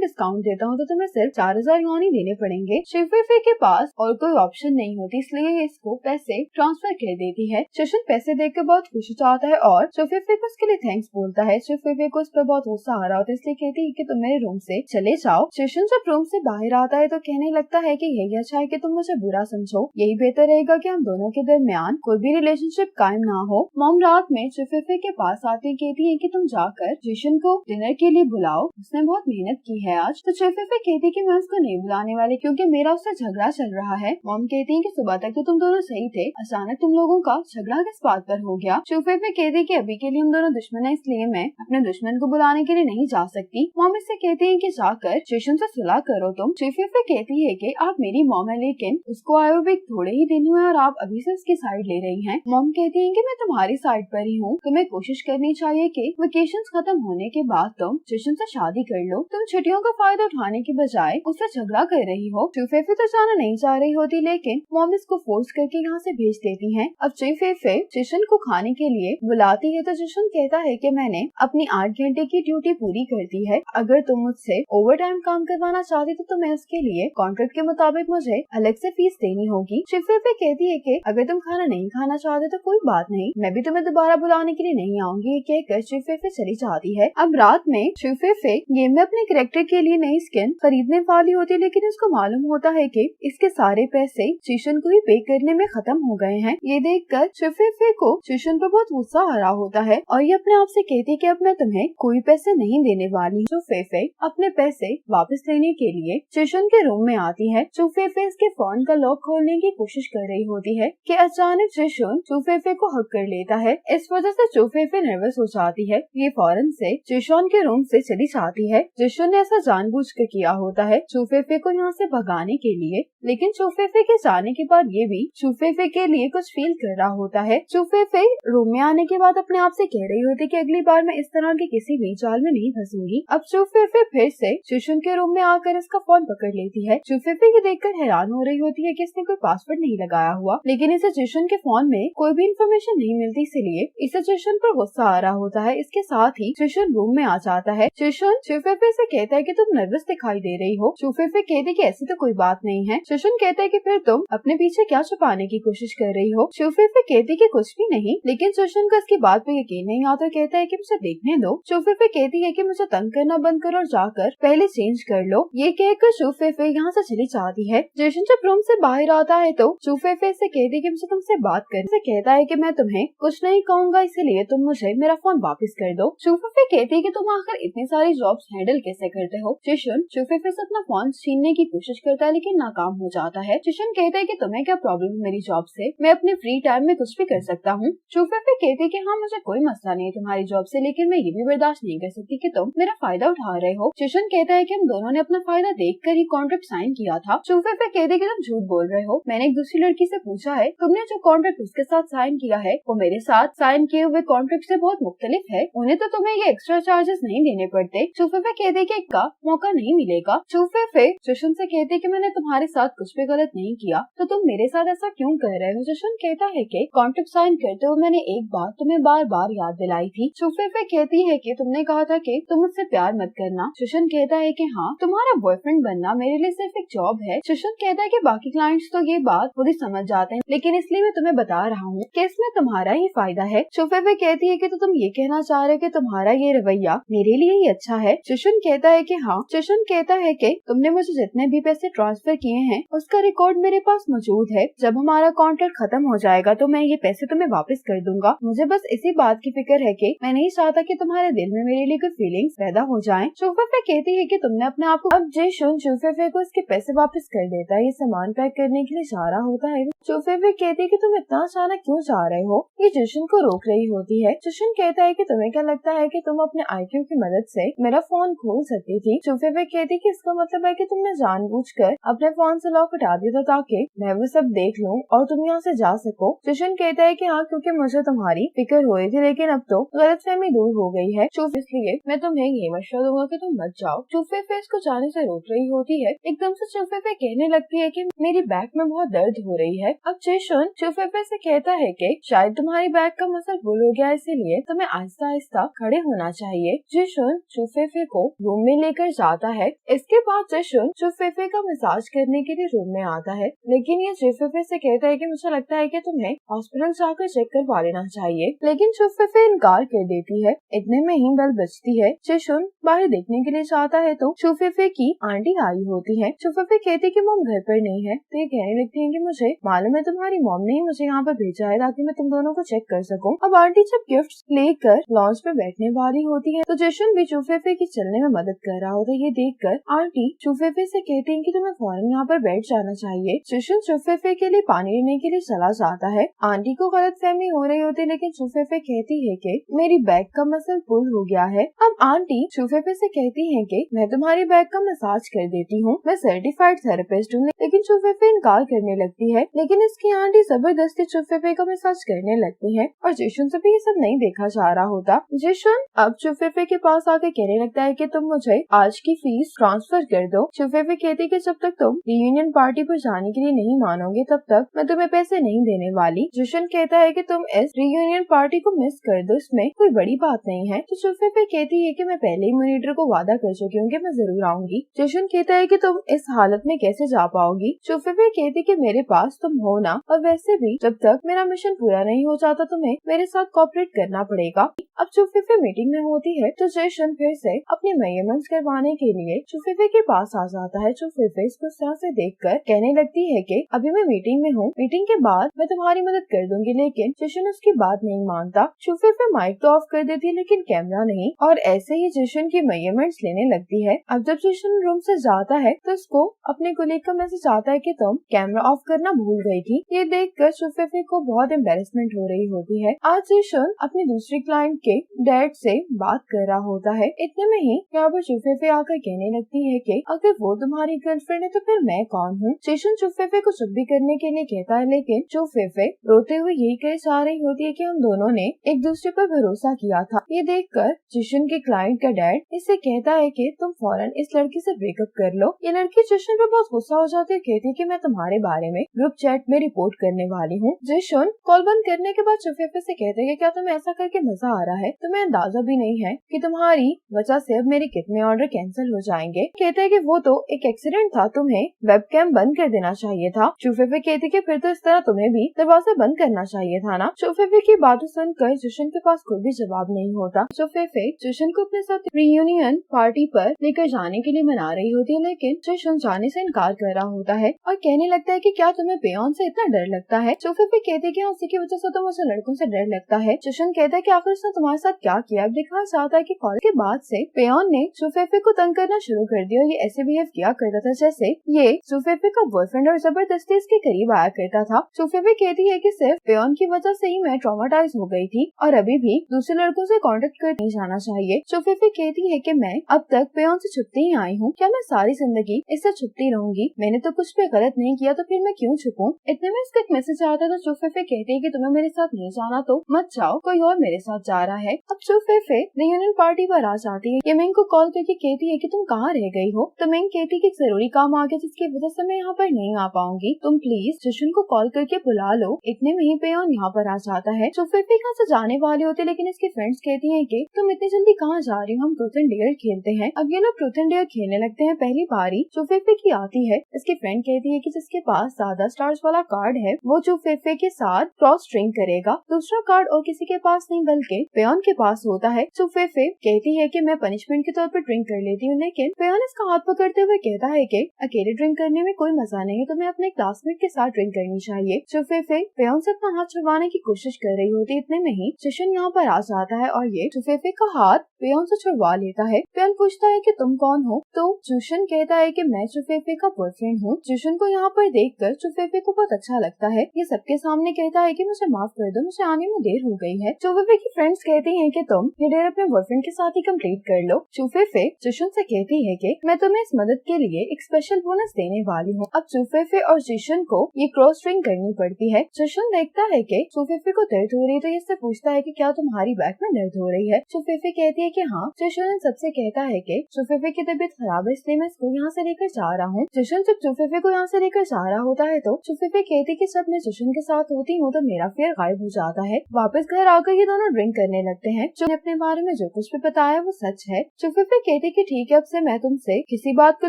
A: डिस्काउंट देता हूँ तो तुम्हें सिर्फ 4000 यॉन ही देने पड़ेंगे। चुफेफे के पास और कोई ऑप्शन नहीं होती, इसलिए इसको पैसे ट्रांसफर कर देती है। चुशन पैसे देकर बहुत खुश हो जाता है और चुफेफे को उसके लिए थैंक्स बोलता है। चुफेफे को उस पर बहुत गुस्सा आ रहा होता है, इसलिए कहती है कि तुम मेरे रूम से चले जाओ। चुशन जब रूम से बाहर आता है तो कहने लगता है कि यही अच्छा है कि तुम मुझे बुरा समझो, यही बेहतर रहेगा कि हम दोनों के दरमियान कोई भी रिलेशनशिप कायम ना हो। मॉम रात में चुफेफे के पास आती कहती है कि तुम जाकर जिशन को डिनर के लिए बुलाओ, उसने बहुत मेहनत की है आज। तो चुफेफे कहती कि मैं उसको नहीं बुलाने वाली क्योंकि मेरा उससे झगड़ा चल रहा है। मॉम कहती है कि सुबह तक तो तुम दोनों सही थे, अचानक तुम लोगों का झगड़ा किस बात पर हो गया। चुफेफे कहती कि अभी के लिए हम दोनों दुश्मन है, इसलिए मैं अपने दुश्मन को बुलाने के लिए नहीं जा सकती। मॉम इससे कहती है कि जाकर जिशन से सुलह करो तुम। चुफेफे कहती है कि आप मेरी मॉम है, लेकिन उसको आए हुए थोड़े ही दिन हुए और आप अभी से उसकी साइड ले रही हैं। मॉम कहती है कि मैं तुम्हारी साइड पर ही हूँ, तुम्हें कोशिश करनी चाहिए कि वेकेशंस खत्म होने के बाद तुम जिशन से शादी कर लो। तुम छुट्टियों का फायदा उठाने के बजाय उससे झगड़ा कर रही हो। चुफेफे तो जाना नहीं चाह रही होती, लेकिन मॉम इसको फोर्स करके यहाँ से भेज देती है। अब चुफेफे जिशन को खाने के लिए बुलाती है तो जिशन कहता है कि मैंने अपनी 8 घंटे की ड्यूटी पूरी कर दी है, अगर तुम मुझसे ओवर टाइम काम करवाना चाहती तो मैं उसके लिए कॉन्ट्रैक्ट के मुताबिक मुझे अलग से फीस देनी होगी। चुफेफे कहती है कि अगर तुम खाना नहीं खाना चाहते तो कोई बात नहीं, मैं भी तुम्हें दोबारा बुलाने के लिए नहीं आऊंगी। ये कहकर चुफेफे चली जाती है। अब रात में चुफेफे गेम में अपने कैरेक्टर के लिए नई स्किन खरीदने वाली होती है, लेकिन उसको मालूम होता है कि इसके सारे पैसे जिशन को ही पे करने में खत्म हो गए हैं। ये देखकर चुफेफे को जिशन पर बहुत गुस्सा आ रहा होता है और ये अपने आप से कहती है कि अब मैं तुम्हें कोई पैसे नहीं देने वाली। चुफेफे अपने पैसे वापस लेने के लिए जिशन के रूम में आती है। चुफेफे इसके फोन का लॉक खोलने की कोशिश कर रही होती है कि अचानक जिशन चुफेफे को हक कर लेता है। इस वजह से चुफेफे नर्वस हो जाती है। ये फौरन से जिशन के रूम से चली जाती है। जिशन ने ऐसा जानबूझकर किया होता है चुफेफे को यहाँ से भगाने के लिए, लेकिन चुफेफे के जाने के बाद ये भी चुफेफे के लिए कुछ फील कर रहा होता है। चुफेफे रूम में आने के बाद अपने आप से कह रही होती कि अगली बार मैं इस तरह के किसी भी जाल में नहीं फंसूंगी। अब चुफेफे फिर से जिशन के रूम में आकर इसका फोन पकड़ लेती है। चुफेफे ये देखकर हैरान हो रही होती है कि इसने कोई पासवर्ड नहीं लगाया हुआ, लेकिन इसे जिशन के फोन में कोई भी इंफॉर्मेशन नहीं मिलती, इसलिए इसे जिशन पर गुस्सा आ रहा होता है। इसके साथ ही जिशन रूम में आ जाता है। जिशन चुफेफे से कहता है कि तुम नर्वस दिखाई दे रही हो। चुफेफे कहती कि ऐसी तो कोई बात नहीं है। जिशन कहता है कि फिर तुम अपने पीछे क्या छुपाने की कोशिश कर रही हो। चुफेफे कहती कि कुछ भी नहीं, लेकिन जिशन को इसकी बात पे यकीन नहीं आता, कहता है कि मुझे देखने दो। चुफेफे कहती है कि मुझे तंग करना बंद करो और जाकर पहले चेंज कर लो। ये कहकर चुफेफे यहाँ से चली जाती है। जिशन जब रूम से बाहर आता है तो चुफेफे से कहती कि मुझे तुमसे बात करनी है। कहता है कि मैं तुम्हें कुछ नहीं कहूँगा, इसलिए तुम मुझे मेरा फोन वापस कर दो। चुफेफे कहती है कि तुम आखिर इतनी सारी जॉब्स हैंडल कैसे करते हो। जिशन चुफेफे से अपना फोन छीनने की कोशिश करता है, लेकिन नाकाम हो जाता है। जिशन कहता है कि तुम्हें क्या प्रॉब्लम है मेरी जॉब से, मैं अपने फ्री टाइम में कुछ भी कर सकता हूँ। चुफेफे कहती है कि हाँ मुझे कोई मसला नहीं है तुम्हारी जॉब से, लेकिन मैं ये भी बर्दाश्त नहीं कर सकती कि तुम मेरा फायदा उठा रहे हो। जिशन कहता है कि हम दोनों ने अपना फायदा देखकर ही कॉन्ट्रैक्ट साइन किया था। चुफेफे कहती है कि तुम झूठ बोल रहे हो, मैंने एक दूसरी लड़की से पूछा है, तुमने जो कॉन्ट्रैक्ट उसके साथ साइन किया है वो मेरे साथ साइन किए हुए कॉन्ट्रैक्ट से बहुत मुख्तलिफ है, उन्हें तो तुम्हें ये एक्स्ट्रा चार्जेस नहीं देने पड़ते। चुफेफे कहते कि का मौका नहीं मिलेगा। चुफेफे जिशन से कहते कि मैंने तुम्हारे साथ कुछ भी गलत नहीं किया, तो तुम मेरे साथ ऐसा क्यों कर रहे हो। जिशन कहता है कि कॉन्ट्रैक्ट साइन करते हुए मैंने एक बात तुम्हें बार बार याद दिलाई थी। चुफेफे कहती है कि तुमने कहा था कि तुम मुझसे प्यार मत करना। जिशन कहता है कि हाँ, तुम्हारा बॉयफ्रेंड बनना मेरे लिए सिर्फ एक जॉब है। जिशन कहता है कि बाकी क्लाइंट्स तो ये बात खुद ही समझ जाते हैं, लेकिन इसलिए मैं तुम्हें बता रहा हूँ कि इसमें तुम्हारा ही फायदा है। चुफेफे कहती है कि तो तुम ये कहना चाह रहे हो कि तुम्हारा ये रवैया मेरे लिए ही अच्छा है। जिशन कहता है कि हाँ। जिशन कहता है कि तुमने मुझे जितने भी पैसे ट्रांसफर किए हैं उसका रिकॉर्ड मेरे पास मौजूद है, जब हमारा कॉन्ट्रैक्ट खत्म हो जाएगा तो मैं ये पैसे तुम्हें वापस कर दूंगा। मुझे बस इसी बात की फिक्र है कि मैं नहीं चाहता कि तुम्हारे दिल में मेरे लिए कोई फीलिंग्स पैदा हो जाएं। चुफेफे कहती है कि तुमने अपने आप को अब जिशन चुफेफे को इसके पैसे वापस कर देता है। ये सामान पैक करने के लिए जा रहा होता है। चुफेफे कहती है कि तुम इतना अचानक क्यों जा रहे हो। ये जिशन को रोक रही होती है। जिशन कहता है कि तुम्हें क्या लगता है कि तुम अपने IQ की मदद से मेरा फोन खोल सकती थी। चुफेफे कहती कि इसका मतलब है कि तुमने जानबूझकर अपने फोन से लॉक हटा दिया था ताकि मैं वो सब देख लूं और तुम यहाँ से जा सको। जिशन कहता है कि हाँ, क्योंकि मुझे तुम्हारी फिक्र हो रही थी, लेकिन अब तो गलतफहमी दूर हो गई है। इसलिए मैं तुम्हें ये मशवरा दूंगा कि तुम मत जाओ। चुफेफे इसको जाने से रोक रही होती है। एकदम से चुफेफे कहने लगती है कि मेरी बैक में बहुत दर्द हो रही है। अब जिशन चुफेफे से कहता है कि शायद तुम्हारी बैग का मसल पुल हो गया, इसीलिए तुम्हें आहिस्ता आहिस्ता खड़े होना चाहिए। जिशुन चुफेफे को रूम में लेकर जाता है। इसके बाद जिशुन चुफेफे का मसाज करने के लिए रूम में आता है, लेकिन ये चुफेफे से कहता है कि मुझे लगता है कि तुम्हें हॉस्पिटल जाकर चेक करवा लेना चाहिए, लेकिन चुफेफे इनकार कर देती है। इतने में ही बेल बजती है। जिशुन बाहर देखने के लिए जाता है तो चुफेफे की आंटी आई होती है। चुफेफे कहती कि मॉम घर पर नहीं है, तो ये कहने लगती है कि मुझे मालूम है तुम्हारी मॉम ने ही मुझे यहाँ पर भेजा है ताकि मैं तुम दोनों को चेक कर सकूं। अब आंटी जब गिफ्ट्स लेकर लॉन्च पे बैठने वाली होती है तो जिशुन भी चुफेफे की चलने में मदद कर रहा होता है। ये देखकर आंटी चुफेफे से कहती है कि तुम्हें फौरन यहाँ पर बैठ जाना चाहिए। जिशुन चुफेफे के लिए पानी लेने के लिए चला जाता है। आंटी को गलतफहमी हो रही होती है, लेकिन चुफेफे कहती है कि मेरी बैग का मसल पुल हो गया है। अब आंटी चुफेफे से कहती है कि मैं तुम्हारी बैग का मसाज कर देती हूँ, मैं सर्टिफाइड थेरेपिस्ट हूँ, लेकिन चुफेफे इनकार करने लगती है। लेकिन इसकी आंटी जबरदस्ती चुफेफे का मसाज करने लगती है और जिशुन से भी ये सब नहीं देखा जा रहा होता। जिशुन अब चुफेफे के पास आके कहने लगता है कि तुम मुझे आज की फीस ट्रांसफर कर दो। चुफेफे कहती कि जब तक तुम रियूनियन पार्टी पर जाने के लिए नहीं मानोगे तब तक मैं तुम्हें पैसे नहीं देने वाली। जिशुन कहता है कि तुम इस रियूनियन पार्टी को मिस कर दो, इसमें कोई बड़ी बात नहीं है। तो चुफेफे कहती है कि मैं पहले ही मॉनिटर को वादा कर चुकी हूँ कि मैं जरूर आऊंगी। जिशुन कहता है कि तुम इस हालत में कैसे जा पाओगी। चुफेफे कहती कि मेरे पास तुम हो ना, और वैसे भी जब तक मेरा मिशन पूरा नहीं हो जाता तुम्हें मेरे साथ कोऑपरेट करना पड़ेगा। अब चुफेफे मीटिंग में होती है तो जिशुन फिर से अपने मेजरमेंट्स करवाने के लिए चुफेफे के पास आ जाता है। चुफेफे इसको इस तरह से देखकर कहने लगती है कि अभी मैं मीटिंग में हूँ, मीटिंग के बाद मैं तुम्हारी मदद कर दूंगी, लेकिन जिशुन उसकी बात नहीं मानता। चुफेफे माइक तो ऑफ कर देती है लेकिन कैमरा नहीं, और ऐसे ही जिशुन की मेजरमेंट्स लेने लगती है। अब जब जिशुन रूम से जाता है तो उसको अपने कोलीग का मैसेज आता है कि तुम कैमरा ऑफ करना भूल गई थी। ये देखकर चुफेफे को बहुत एम्बेरसमेंट हो रही होती है। आज जिशुन अपनी दूसरी क्लाइंट के डैड से बात कर रहा होता है। इतने में ही यहाँ पर चुफेफे आकर कहने लगती है कि अगर वो तुम्हारी गर्लफ्रेंड है तो फिर मैं कौन हूँ। जिशुन चुफेफे को चुप भी करने के लिए कहता है, लेकिन चुफेफे रोते हुए यही कह जा रही होती है कि हम दोनों ने एक दूसरे पर भरोसा किया था। ये देखकर जिशुन के क्लाइंट का डैड इससे कहता है कि तुम फौरन इस लड़की से ब्रेकअप कर लो। ये लड़की जिशुन पे बहुत गुस्सा हो जाती है, कहती है कि मैं तुम्हारे बारे में ग्रुप चैट में रिपोर्ट करने वाली हूँ। जिशुन कॉल बंद करने के बाद चुफेफे से कहते हैं कि क्या तुम्हें ऐसा करके मजा आ रहा है, तुम्हें अंदाजा भी नहीं है कि तुम्हारी वजह से अब मेरे कितने ऑर्डर कैंसिल हो जाएंगे। कहते हैं कि वो तो एक एक्सीडेंट था, तुम्हें वेबकैम बंद कर देना चाहिए था। चुफेफे कहती कि फिर तो इस तरह तुम्हें भी दरवाजा बंद करना चाहिए था ना। चुफेफे की बातें सुनकर जिशुन के पास कोई भी जवाब नहीं होता। चुफेफे जिशुन को अपने साथ रियूनियन पार्टी पर लेकर जाने के लिए मना रही होती है, लेकिन जिशुन जाने से इनकार कर रहा होता है और कहने लगता है कि क्या तुम्हें पेयोन से इतना डर लगता है। चुफेफे कहती है कि उसी की वजह से तो मुझे लड़कों से डर लगता है। जिशुन कहता है कि आखिर उसने तुम्हारे साथ क्या किया। अब दिखा चाहता है कि कॉल के बाद से पेयोन ने चुफेफे को तंग करना शुरू कर दिया। ये ऐसे बिहेव किया करता था जैसे ये चुफेफे का बॉयफ्रेंड और जबरदस्ती इसके करीब आया करता था। चुफेफे कहती है कि सिर्फ पेयोन की वजह से ही मैं ट्रॉमाटाइज हो गई थी और अभी भी दूसरे लड़कों से कांटेक्ट कर नहीं जाना चाहिए। चुफेफे कहती है कि मैं अब तक पेयोन से छुपती ही आई हूँ, क्या मैं सारी जिंदगी इससे छुपती रहूंगी? मैंने तो कुछ भी गलत नहीं किया, तो फिर मैं क्यों छुपूं? इतने में इसका एक मैसेज आता है तो चुफेफे कहती है कि तुम्हें मेरे साथ नहीं जाना तो मत जाओ, कोई और मेरे साथ जा रहा है। अब चुफेफे रियूनियन पार्टी पर आ जाती है। यमिंग को कॉल करके कहती है कि तुम कहाँ रह गई हो। तो मिंग कहती है कि जरूरी काम आ गया जिसकी वजह से मैं यहाँ पर नहीं आ पाऊंगी, तुम प्लीज जिशुन को कॉल करके बुला लो। इतने में ही पेयोन यहाँ पर आ जाता है। चुफेफे यहाँ से जाने वाली होती है, लेकिन इसकी फ्रेंड्स कहती है कि तुम इतनी जल्दी कहाँ जा रही हो, हम ट्रूथ एंड डेयर खेलते हैं। अब ये लोग ट्रूथ एंड डेयर खेलने लगते हैं। पहली बारी चुफेफे की आती है। इसकी फ्रेंड कहती है कि जिसके पास ज्यादा स्टार्स वाला कार्ड है वो चुफेफे के साथ क्रॉस स्ट्रिंग करेगा। दूसरा कार्ड और किसी के पास नहीं बल्कि पेयोन के पास होता है। चुफेफे कहती है कि मैं पनिशमेंट के तौर पर ड्रिंक कर लेती हूँ, लेकिन पेयोन इसका हाथ पकड़ते हुए कहता है कि अकेले ड्रिंक करने में कोई मजा नहीं है, तुम्हें अपने क्लासमेट के साथ ड्रिंक करनी चाहिए। चुफेफे पेयोन से अपना हाथ छुड़वाने की कोशिश कर रही होती। इतने में ही जिशुन यहाँ पर आ जाता है और ये चुफेफे का हाथ पेयोन से छुड़वा लेता है। पेयोन पूछता है कि तुम कौन हो, तो जिशुन कहता है कि मैं चुफेफे का बॉयफ्रेंड हूँ। जिशुन को यहाँ पर देखकर चुफेफे को बहुत अच्छा लगता है। ये सबके सामने कहता है कि मुझे माफ कर दो, मुझे आने में देर हो गई है। चुफेफे की फ्रेंड्स कहती हैं कि तुम ये डेयर अपने बॉयफ्रेंड के साथ ही कंप्लीट कर लो। चुफेफे जिशुन से कहती है कि मैं तुम्हें इस मदद के लिए एक स्पेशल बोनस देने वाली हूँ। अब चुफेफे और जिशुन को ये क्रॉस स्ट्रिंग करनी पड़ती है। जिशुन देखता है कि चुफेफे को दर्द हो रही है, तो इससे पूछता है कि क्या तुम्हारी बैक में दर्द हो रही है। चुफेफे कहती है कि हाँ। जिशुन सबसे कहता है कि चुफेफे की तबीयत खराब है, इसलिए मैं इसको यहाँ से लेकर जा रहा हूँ। जशन जब चुफेफे को यहाँ से लेकर जा रहा होता है तो चुफेफे कहती कि जब मैं जशन के साथ होती हूँ तो मेरा फियर गायब हो जाता है। वापस घर आकर ये दोनों ड्रिंक करने लगते हैं। जो अपने बारे में जो कुछ भी बताया वो सच है। चुफेफे कहती कि ठीक है, अब से मैं तुमसे किसी बात को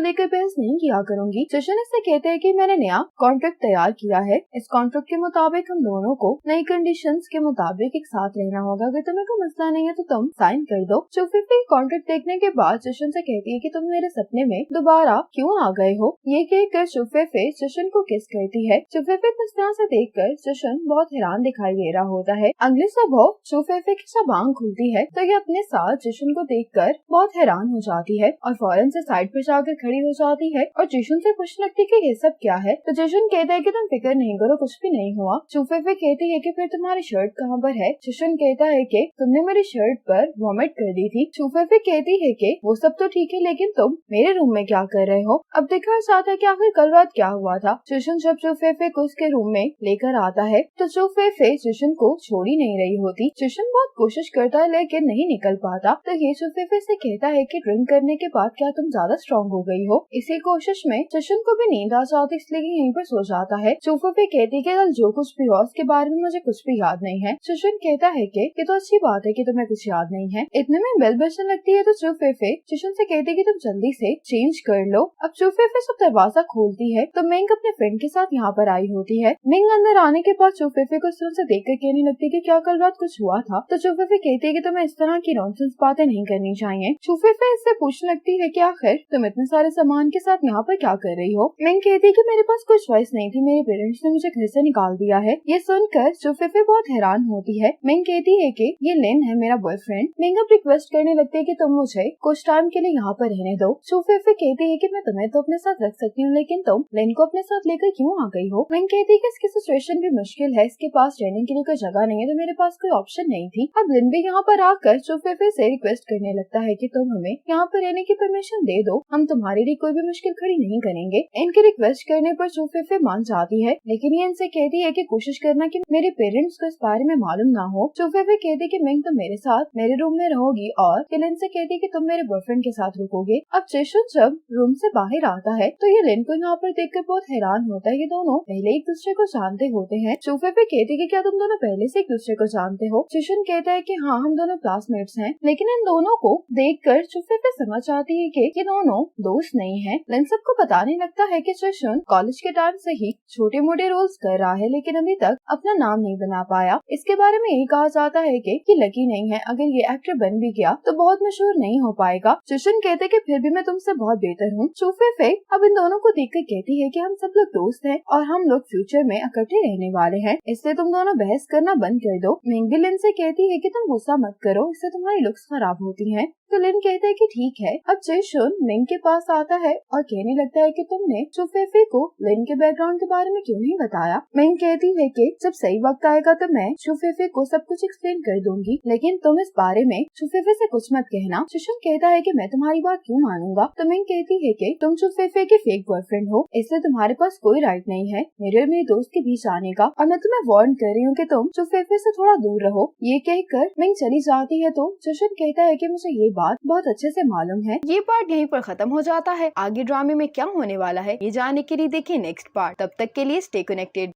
A: लेकर बहस नहीं किया करूंगी। जशन इससे कहते हैं कि मैंने नया कॉन्ट्रैक्ट तैयार किया है, इस कॉन्ट्रैक्ट के मुताबिक हम दोनों को नई कंडीशंस के मुताबिक एक साथ रहना होगा। अगर तुम्हें कोई मसला नहीं है तो तुम साइन कर दो। चुफेफे कॉन्ट्रैक्ट देखने के बाद जशन से कहती है कि तुम मेरे सपने में दोबारा क्यों आ गए हो। ये कहकर चुफेफे जशन को किस करती है। चुफेफे को इस तरह से देखकर जशन बहुत हैरान दिखाई दे रहा होता है। अगली सुबह चुफेफे की जब आंख खुलती है तो ये अपने साथ जशन को देखकर बहुत हैरान हो जाती है और फौरन से साइड पर जाकर खड़ी हो जाती है और जशन से पूछने लगती है कि ये सब क्या है। तो जशन कहता है कि तुम फिक्र नहीं करो, कुछ भी नहीं हुआ। चुफेफे कहती है कि फिर तुम्हारी शर्ट कहाँ पर है। जशन कहता है कि तुमने मेरी शर्ट पर वॉमिट कर दी थी। चुफेफे कहती है कि वो सब तो ठीक है, लेकिन तुम मेरे रूम में क्या कर रहे हो। अब देखा जाता है कि आखिर कल रात क्या हुआ था। जशन जब चुफेफे को उसके रूम में लेकर आता है तो चुफेफे जशन को छोड़ ही नहीं रही होती। जशन बहुत कोशिश करता है लेकिन नहीं निकल पाता। तो ये चुफेफे से कहता है कि ड्रिंक करने के बाद क्या तुम ज्यादा स्ट्रॉन्ग हो गई हो। इसी कोशिश में जशन को भी नींद आ जाती, इसलिए यहीं पर सो जाता है। चुफेफे कहती है कि कल जो कुछ भी हुआ उसके बारे में मुझे कुछ भी याद नहीं है। जशन कहता है कि ये तो अच्छी बात है कि तुम्हें कुछ याद नहीं है। इतने में बेल बजने लगती है तो चुफेफे जशन से कहती है कि तुम जल्दी से चेंज कर लो। अब चुफेफे सब दरवाजा खोलती है तो मिंग अपने फ्रेंड के साथ यहाँ पर आई होती है। मिंग अंदर आने के बाद चुफेफे को इस तरह से देखकर कहने लगती है कि क्या कल रात कुछ हुआ था। तो चुफेफे कहती है कि तुम्हें इस तरह की नॉनसेंस बातें नहीं करनी चाहिए। चुफेफे इससे पूछने लगती है कि आखिर तुम इतने सारे सामान के साथ यहाँ पर क्या कर रही हो। मिंग कहती है कि मेरे पास कोई चॉइस नहीं थी, मेरे पेरेंट्स ने मुझे घर से निकाल दिया है। ये सुनकर चुफेफे बहुत हैरान होती है। मिंग कहती है कि ये लिन है मेरा बॉयफ्रेंड। मिंग अब रिक्वेस्ट करने लगती है कि तुम मुझे कुछ टाइम के लिए यहाँ पर रहने दो। चुफेफे कहती है कि मैं तुम्हें तो अपने साथ रख सकती हूँ, लेकिन तुम लिन को अपने साथ लेकर क्यों आ गई हो। मिंग कहती है कि इसकी सिचुएशन भी मुश्किल है, इसके पास रहने के लिए कोई जगह नहीं है, तो मेरे पास कोई ऑप्शन नहीं थी। अब लिन भी यहाँ पर आकर चुफेफे से रिक्वेस्ट करने लगता है कि तुम हमें यहाँ पर रहने की परमिशन दे दो, हम तुम्हारे लिए कोई भी मुश्किल खड़ी नहीं करेंगे। इनके रिक्वेस्ट करने पर चुफेफे मान जाती है, लेकिन ये इनसे कहती है कि कोशिश करना कि मेरे पेरेंट्स को इस बारे में मालूम ना हो। चुफेफे कहती है कि मिंग तुम मेरे साथ मेरे रूम में रहोगी और लिन से कहती है कि तुम मेरे बॉयफ्रेंड के साथ रुकोगे। अब जशन जब रूम से बाहर आता है तो ये लिन को यहाँ पर देखकर बहुत हैरान होता है। ये दोनों पहले एक दूसरे को जानते होते हैं। चुफेफे कहती है कि क्या तुम दोनों पहले से एक दूसरे को जानते हो। जशन कहता है कि हाँ, हम दोनों क्लासमेट्स हैं, लेकिन इन दोनों को देखकर चुफेफे समझ आती है कि ये दोनों दोस्त नहीं हैं। लिन सबको बताने लगता है कि जशन कॉलेज के टाइम से ही छोटे मोटे रोल्स कर रहा है, लेकिन अभी तक अपना नाम नहीं बना पाया। इसके बारे में यही कहा जाता है कि ये लकी नहीं है, अगर ये एक्टर बन भी गया तो बहुत मशहूर नहीं हो पाएगा। जशन कहते हैं कि फिर भी मैं तुमसे बहुत बेहतर हूँ। चुफेफे अब इन दोनों को देखकर कहती है कि हम सब लोग दोस्त हैं और हम लोग फ्यूचर में इकट्ठे रहने वाले हैं, इसलिए तुम दोनों बहस करना बंद कर दो। मिंग भी लिन से कहती है कि तुम गुस्सा मत करो, इससे तुम्हारी लुक्स खराब होती हैं। तो लिन कहता है कि ठीक है। अब जशन मिंग के पास आता है और कहने लगता है कि तुमने चुफेफे को लिन के बैकग्राउंड के बारे में क्यों नहीं बताया। मिंग कहती है कि जब सही वक्त आएगा तो मैं चुफेफे को सब कुछ एक्सप्लेन कर दूंगी, लेकिन तुम इस बारे में चुफेफे से कुछ मत कहना। जशन कहता है कि मैं तुम्हारी बात क्यों मानूंगा। तो मिंग कहती है कि तुम चुफेफे के फेक बॉयफ्रेंड हो, इसलिए तुम्हारे पास कोई राइट नहीं है मेरे और मेरे दोस्त के बीच आने का, और मैं तुम्हें वार्न कर रही हूँ कि तुम चुफेफे से थोड़ा दूर रहो। ये कहकर मिंग चली जाती है तो जशन कहता है कि मुझे ये बात बहुत अच्छे से मालूम है। ये पार्ट यहीं पर खत्म हो जाता है। आगे ड्रामे में क्या होने वाला है ये जानने के लिए देखिए नेक्स्ट पार्ट। तब तक के लिए स्टे कनेक्टेड।